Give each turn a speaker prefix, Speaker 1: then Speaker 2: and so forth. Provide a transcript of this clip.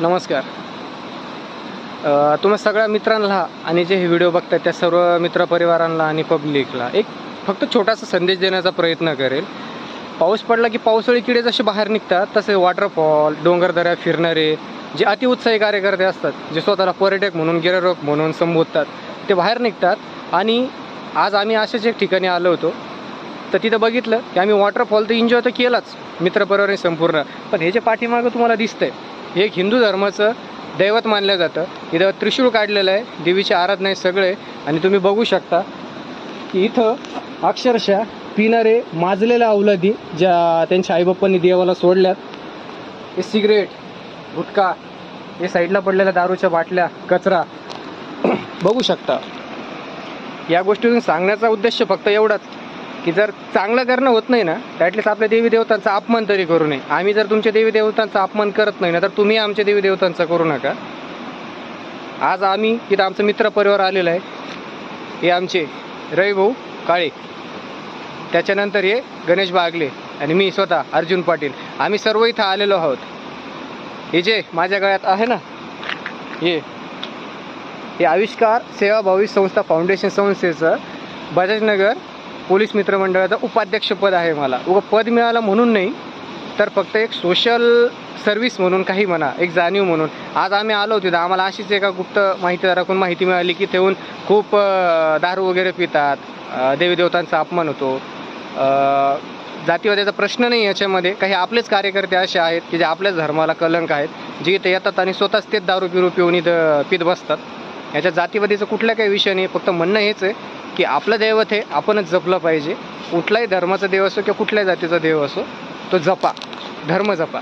Speaker 1: नमस्कार. तुम्हा सगळ्या मित्रांना आणि जे हे व्हिडिओ बघतात त्या सर्व मित्रपरिवारांना आणि पब्लिकला एक फक्त छोटासा संदेश देण्याचा प्रयत्न करेल. पाऊस पडला की पावसाळी किडे जसे बाहेर निघतात तसे वॉटरफॉल, डोंगरदऱ्या फिरणारे जे अतिउत्साही कार्यकर्ते असतात, जे स्वतःला पर्यटक म्हणून, गिर्यारोहक म्हणून संबोधतात, ते बाहेर निघतात. आणि आज आम्ही अशाच एक ठिकाणी आलो होतो, तर तिथं बघितलं की आम्ही वॉटरफॉल तर एन्जॉय तर केलाच मित्रपरिवाराने संपूर्ण, पण हे जे पाठीमागं तुम्हाला दिसतंय हे एक हिंदू धर्माचं दैवत मानलं जातं. इथं त्रिशूळ काढलेलं आहे, देवीची आराधना आहे सगळे. आणि तुम्ही बघू शकता की इथं अक्षरशः पिणारे माजलेल्या अवलादी ज्या त्यांच्या आईबापांनी देवाला सोडल्यात, हे सिगरेट, गुटखा, हे साईडला पडलेल्या दारूच्या बाटल्या, कचरा बघू शकता. या गोष्टीतून सांगण्याचा उद्देश फक्त एवढाच की जर चांगलं करणं होत नाही ना, तर ॲटलीस्ट आपल्या देवी देवतांचा अपमान तरी करू नये. आम्ही जर तुमच्या देवी देवतांचा अपमान करत नाही ना, तर तुम्ही आमच्या देवी देवतांचा करू नका. आज आम्ही इथं आमचं मित्रपरिवार आलेला आहे. हे आमचे रविभाऊ काळे, त्याच्यानंतर हे गणेश बागले आणि मी स्वतः अर्जुन पाटील. आम्ही सर्व इथं आलेलो आहोत. हे जे माझ्या गळ्यात आहे ना, हे आविष्कार सेवाभावी संस्था फाउंडेशन संस्थेचं बजाजनगर पोलीस मित्रमंडळाचं उपाध्यक्षपद आहे. मला पद मिळालं म्हणून नाही, तर फक्त एक सोशल सर्व्हिस म्हणून, काही म्हणा, एक जाणीव म्हणून आज आम्ही आलो होतो. आम्हाला अशीच एका गुप्त माहितीदाराकडून माहिती मिळाली की तेहून खूप दारू वगैरे पितात, देवी देवतांचा अपमान होतो. जातीवादाचा प्रश्न नाही याच्यामध्ये. काही आपलेच कार्यकर्ते असे आहेत की जे आपल्याच धर्माला कलंक आहेत, जे इथे येतात आणि स्वतःच तेच दारू पिऊन इथं पित बसतात. याच्या जातीवादीचा कुठला काही विषय नाही. फक्त म्हणणं हेच आहे की आपलं दैवत हे आपणच जपलं पाहिजे. कुठलाही धर्माचा देव असो किंवा कुठल्याही जातीचा देव असो, तो जपा, धर्म जपा.